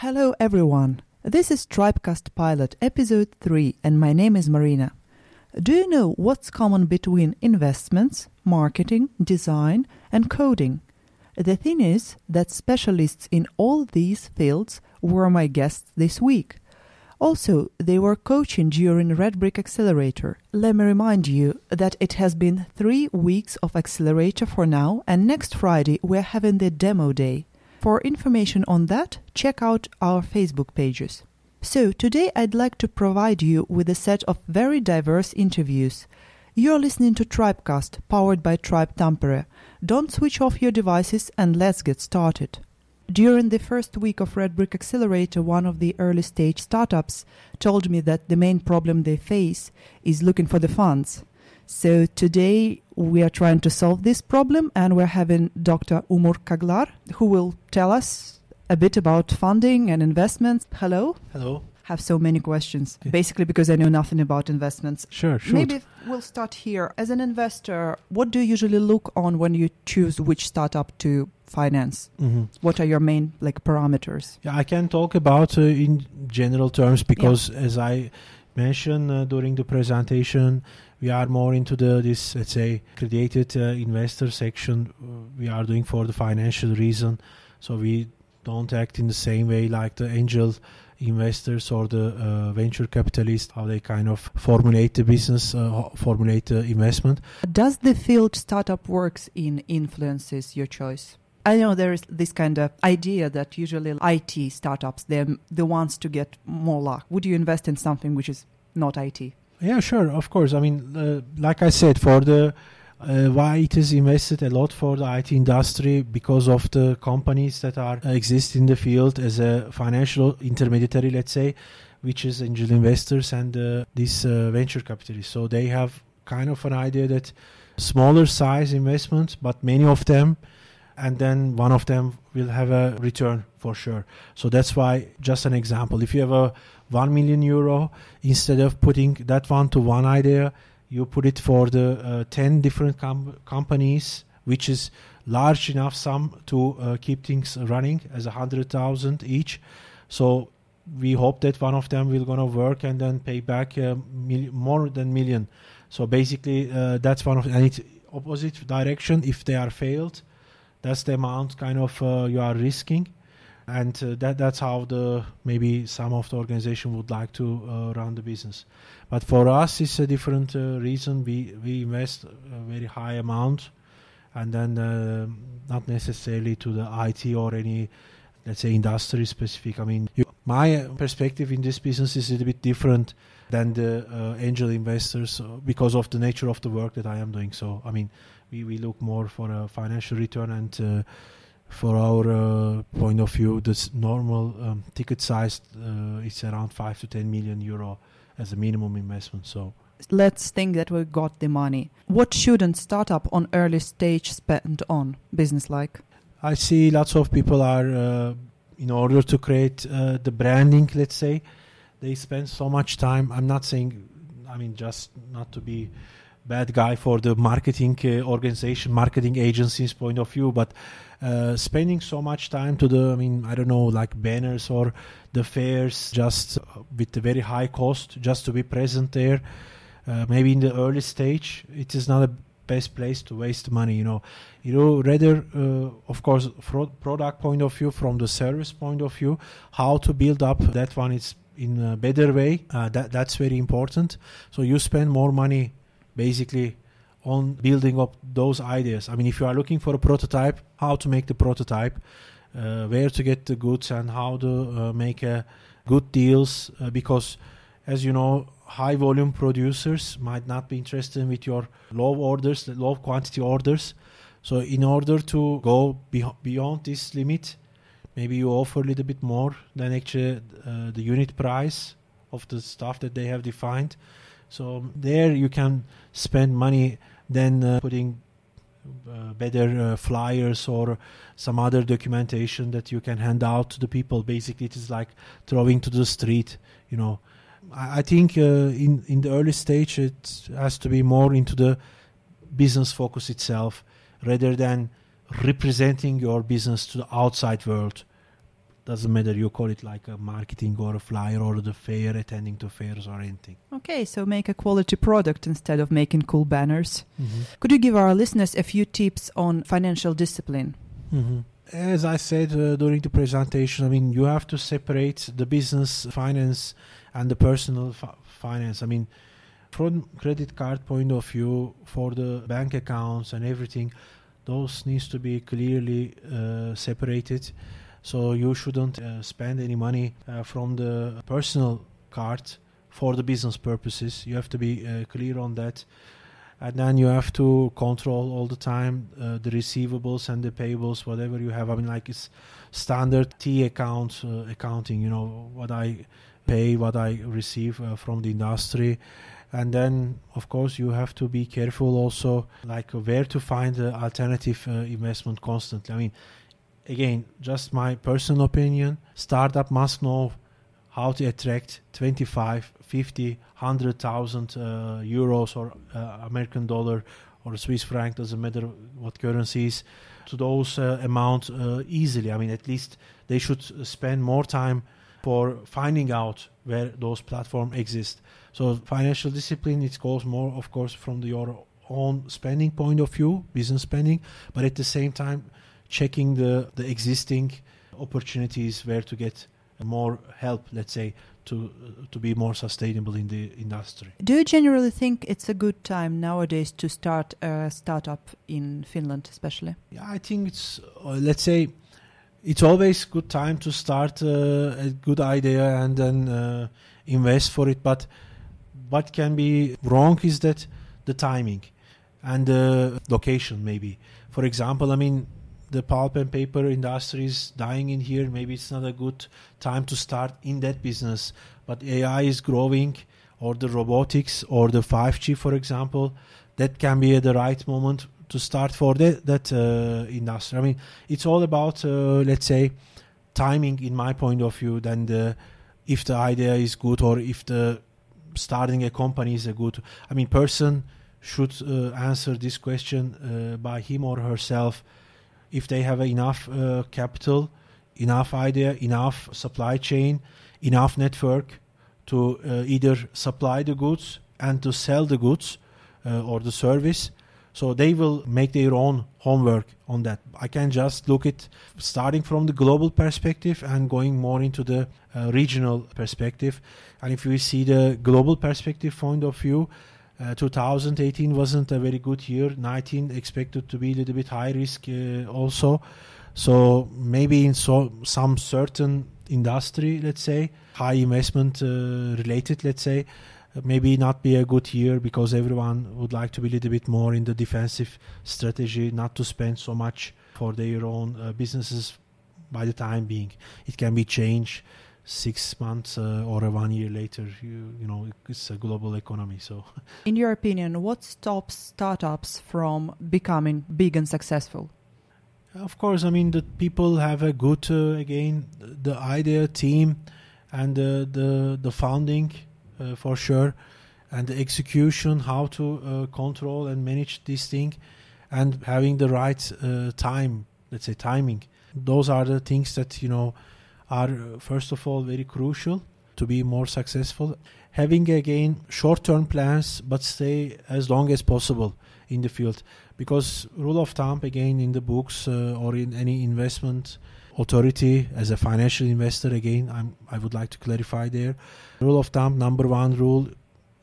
Hello everyone, this is Tribecast Pilot Episode 3 and my name is Marina. Do you know what's common between investments, marketing, design and coding? The thing is that specialists in all these fields were my guests this week. Also, they were coaching during Red Brick Accelerator. Let me remind you that it has been 3 weeks of Accelerator for now, and next Friday we're having the demo day. For information on that, check out our Facebook pages. So today I'd like to provide you with a set of very diverse interviews. You're listening to Tribecast, powered by Tribe Tampere. Don't switch off your devices and let's get started. During the first week of Red Brick Accelerator, one of the early stage startups told me that the main problem they face is looking for the funds. So today we are trying to solve this problem, and we're having Dr. Umur Kaglar, who will tell us a bit about funding and investments. Hello. Hello. Have so many questions, basically because I know nothing about investments. Sure. Maybe we'll start here. As an investor, what do you usually look on when you choose which startup to finance? Mm-hmm. What are your main parameters? Yeah, I can talk about in general terms because as I mentioned during the presentation, we are more into this, let's say, accredited investor section. We are doing for the financial reason, so we don't act in the same way like the angel investors or the venture capitalists, how they kind of formulate the business, formulate the investment. Does the field startup works in influences your choice? I know there is this kind of idea that usually IT startups, they're the ones to get more luck. Would you invest in something which is not IT? Yeah, sure, of course. I mean, like I said, for the why it is invested a lot for the IT industry, because of the companies that are exist in the field as a financial intermediary, let's say, which is angel investors and these venture capitalists. So they have kind of an idea that smaller size investments, but many of them, and then one of them will have a return for sure. So that's why, just an example, if you have a 1 million euro, instead of putting that one to one idea, you put it for the 10 different companies, which is large enough sum to keep things running as 100,000 each. So we hope that one of them will gonna work and then pay back more than million. So basically that's one of, and it's opposite direction. If they are failed, that's the amount kind of you are risking. And that's how maybe some of the organization would like to run the business. But for us, it's a different reason. We invest a very high amount, and then not necessarily to the IT or any, let's say, industry specific. I mean, my perspective in this business is a little bit different than the angel investors because of the nature of the work that I am doing. So, I mean, we look more for a financial return, and for our point of view, this normal ticket size is around 5 to 10 million euro as a minimum investment. So let's think that we got the money. What shouldn't startup on early stage spend on business like? I see lots of people are, in order to create the branding, let's say, they spend so much time. I'm not saying, I mean, just not to be bad guy for the marketing organization, marketing agencies point of view, but spending so much time to I don't know, like banners or the fairs, just with a very high cost, just to be present there. Maybe in the early stage, it is not the best place to waste money. You rather, of course, from product point of view, from the service point of view, how to build up that one is in a better way. That's very important. So you spend more money basically on building up those ideas. I mean, if you are looking for a prototype, how to make the prototype, where to get the goods, and how to make good deals, because as you know, high volume producers might not be interested with your low quantity orders. So in order to go beyond this limit, maybe you offer a little bit more than actually the unit price of the stuff that they have defined. So there you can spend money than putting better flyers or some other documentation that you can hand out to the people. Basically, it is like throwing to the street. I think in the early stage it has to be more into the business focus itself, rather than representing your business to the outside world. doesn't matter, you call it like a marketing or a flyer or the fair, attending to fairs or anything. Okay, so make a quality product instead of making cool banners. Mm-hmm. Could you give our listeners a few tips on financial discipline? Mm-hmm. As I said during the presentation, I mean, you have to separate the business finance and the personal finance. I mean, from credit card point of view, for the bank accounts and everything, those needs to be clearly separated. So you shouldn't spend any money from the personal card for the business purposes. You have to be clear on that. And then you have to control all the time the receivables and the payables, whatever you have. I mean, like it's standard T accounting, you know, what I pay, what I receive from the industry. And then, of course, you have to be careful also, like where to find the alternative investment constantly. I mean, again, just my personal opinion, startup must know how to attract 25, 50, 100,000 euros or American dollar or Swiss franc, doesn't matter what currencies, to those amount easily. I mean, at least they should spend more time for finding out where those platforms exist. So financial discipline, it goes more, of course, from your own spending point of view, business spending, but at the same time, checking the existing opportunities where to get more help, let's say, to be more sustainable in the industry. Do you generally think it's a good time nowadays to start a startup in Finland, especially? Yeah, I think it's, let's say, it's always good time to start a good idea and then invest for it. But what can be wrong is that the timing and the location, maybe. For example, I mean, the pulp and paper industry is dying in here. Maybe it's not a good time to start in that business. But AI is growing, or the robotics, or the 5G, for example. That can be the right moment to start for that industry. I mean, it's all about, let's say, timing, in my point of view, than if the idea is good or if the starting a company is a good. I mean, person should answer this question by him or herself. If they have enough capital, enough idea, enough supply chain, enough network to either supply the goods and to sell the goods or the service, so they will make their own homework on that. I can just look at starting from the global perspective and going more into the regional perspective. And if we see the global perspective point of view, 2018 wasn't a very good year. 19 expected to be a little bit high risk also. So maybe in some certain industry, let's say, high investment related, let's say, maybe not be a good year because everyone would like to be a little bit more in the defensive strategy, not to spend so much for their own businesses by the time being. It can be changed 6 months or 1 year later. You know, it's a global economy. So, in your opinion, what stops startups from becoming big and successful? Of course, I mean, the people have a good, again, the idea, team, and the founding, for sure, and the execution, how to control and manage this thing, and having the right time, let's say timing. Those are the things that, you know, are first of all very crucial to be more successful. Having, again, short-term plans, but stay as long as possible in the field. Because rule of thumb, again, in the books or in any investment authority, as a financial investor, again, I would like to clarify there. Rule of thumb, number one rule,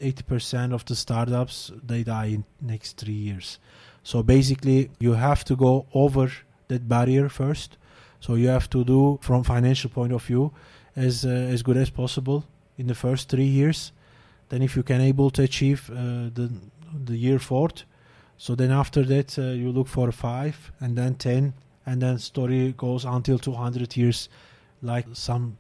80% of the startups, they die in next 3 years. So basically, you have to go over that barrier first. So you have to do, from financial point of view, as good as possible in the first 3 years. Then if you can able to achieve the year fourth, so then after that you look for 5 and then 10, and then story goes until 200 years, like some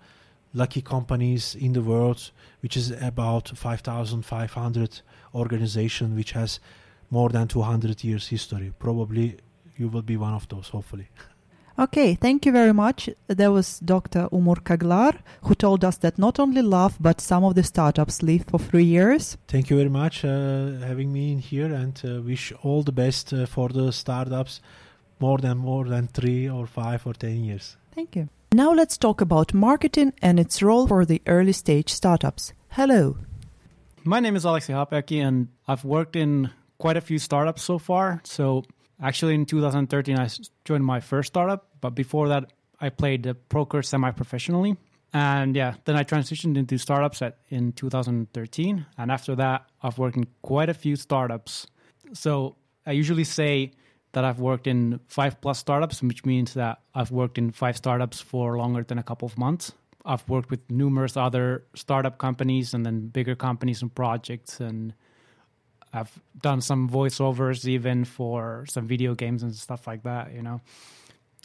lucky companies in the world, which is about 5,500 organization, which has more than 200 years history. Probably you will be one of those, hopefully. Okay, thank you very much. There was Dr. Umur Kaglar, who told us that not only love, but some of the startups live for 3 years. Thank you very much having me in here, and wish all the best for the startups more than 3 or 5 or 10 years. Thank you. Now let's talk about marketing and its role for the early stage startups. Hello. My name is Aleksi Haapajärvi, and I've worked in quite a few startups so far. So actually in 2013, I joined my first startup. But before that, I played poker semi-professionally. And then I transitioned into startups in 2013. And after that, I've worked in quite a few startups. So I usually say that I've worked in 5+ startups, which means that I've worked in 5 startups for longer than a couple of months. I've worked with numerous other startup companies and then bigger companies and projects. And I've done some voiceovers even for some video games and stuff like that,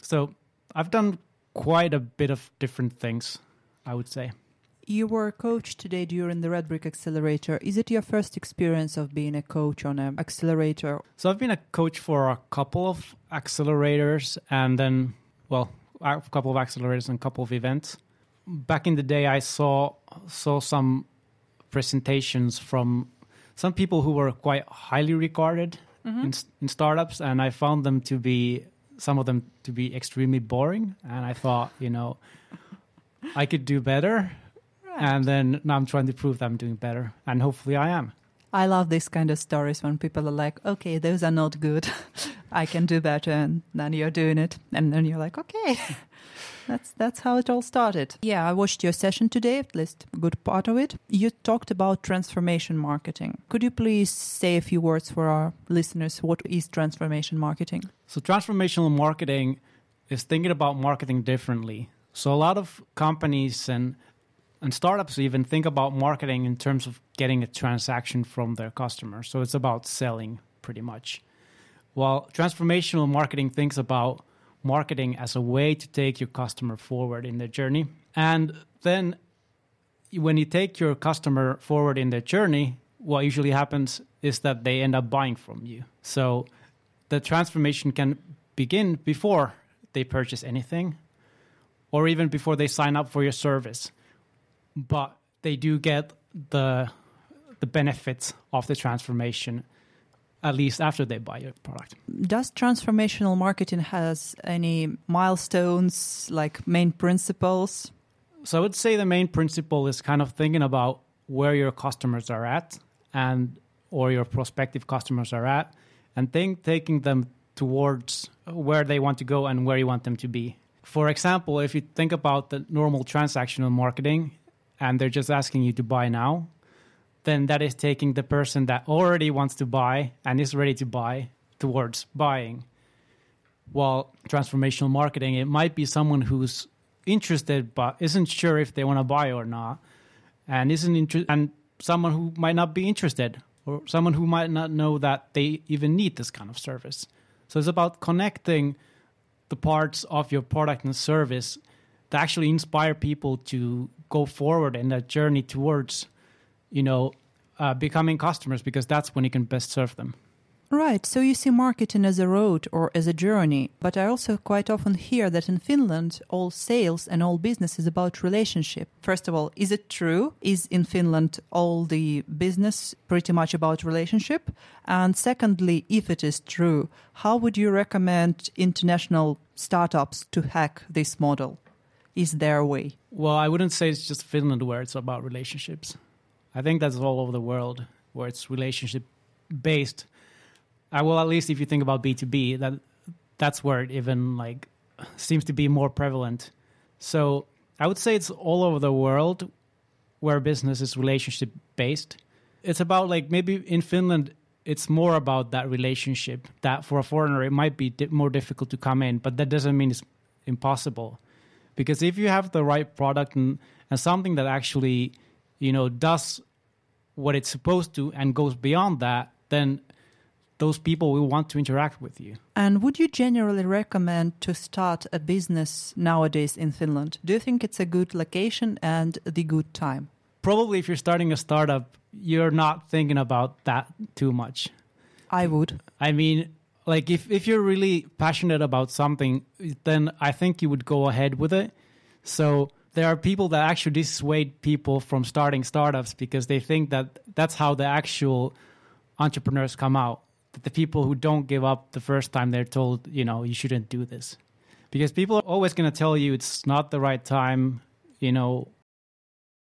So I've done quite a bit of different things, I would say. You were a coach today during the Red Brick Accelerator. Is it your first experience of being a coach on an accelerator? So I've been a coach for a couple of accelerators and then, a couple of accelerators and a couple of events. Back in the day, I saw some presentations from some people who were quite highly regarded in startups, and I found some of them to be extremely boring. And I thought, I could do better. Right. And then now I'm trying to prove that I'm doing better. And hopefully I am. I love these kind of stories when people are like, okay, those are not good. I can do better. And then you're doing it. And then you're like, okay. That's how it all started. Yeah, I watched your session today, at least a good part of it. You talked about transformation marketing. Could you please say a few words for our listeners? What is transformation marketing? So transformational marketing is thinking about marketing differently. So a lot of companies and startups even think about marketing in terms of getting a transaction from their customers. So it's about selling pretty much. While transformational marketing thinks about marketing as a way to take your customer forward in their journey. And then when you take your customer forward in their journey, what usually happens is that they end up buying from you. So the transformation can begin before they purchase anything or even before they sign up for your service. But they do get the benefits of the transformation at least after they buy your product. Does transformational marketing has any milestones, like main principles? So I would say the main principle is kind of thinking about where your customers are at or your prospective customers are at, and taking them towards where they want to go and where you want them to be. For example, if you think about the normal transactional marketing and they're just asking you to buy now, then that is taking the person that already wants to buy and is ready to buy towards buying. While transformational marketing, it might be someone who's interested but isn't sure if they want to buy or not, and and someone who might not be interested, or someone who might not know that they even need this kind of service. So it's about connecting the parts of your product and service that actually inspire people to go forward in that journey towards becoming customers, because that's when you can best serve them. Right. So you see marketing as a road or as a journey. But I also quite often hear that in Finland, all sales and all business is about relationship. First of all, is it true? Is in Finland all the business pretty much about relationship? And secondly, if it is true, how would you recommend international startups to hack this model? Is there a way? Well, I wouldn't say it's just Finland where it's about relationships. I think that's all over the world where it's relationship-based. Well, at least if you think about B2B, that's where it even seems to be more prevalent. So I would say it's all over the world where business is relationship-based. It's about maybe in Finland, it's more about that relationship that for a foreigner, it might be more difficult to come in, but that doesn't mean it's impossible. Because if you have the right product and something that actually, does what it's supposed to and goes beyond that, then those people will want to interact with you. And would you generally recommend to start a business nowadays in Finland? Do you think it's a good location and the good time? Probably if you're starting a startup, you're not thinking about that too much. I would. I mean, if you're really passionate about something, then I think you would go ahead with it. So there are people that actually dissuade people from starting startups because they think that that's how the actual entrepreneurs come out. That the people who don't give up the first time they're told, you shouldn't do this. Because people are always going to tell you it's not the right time. You know,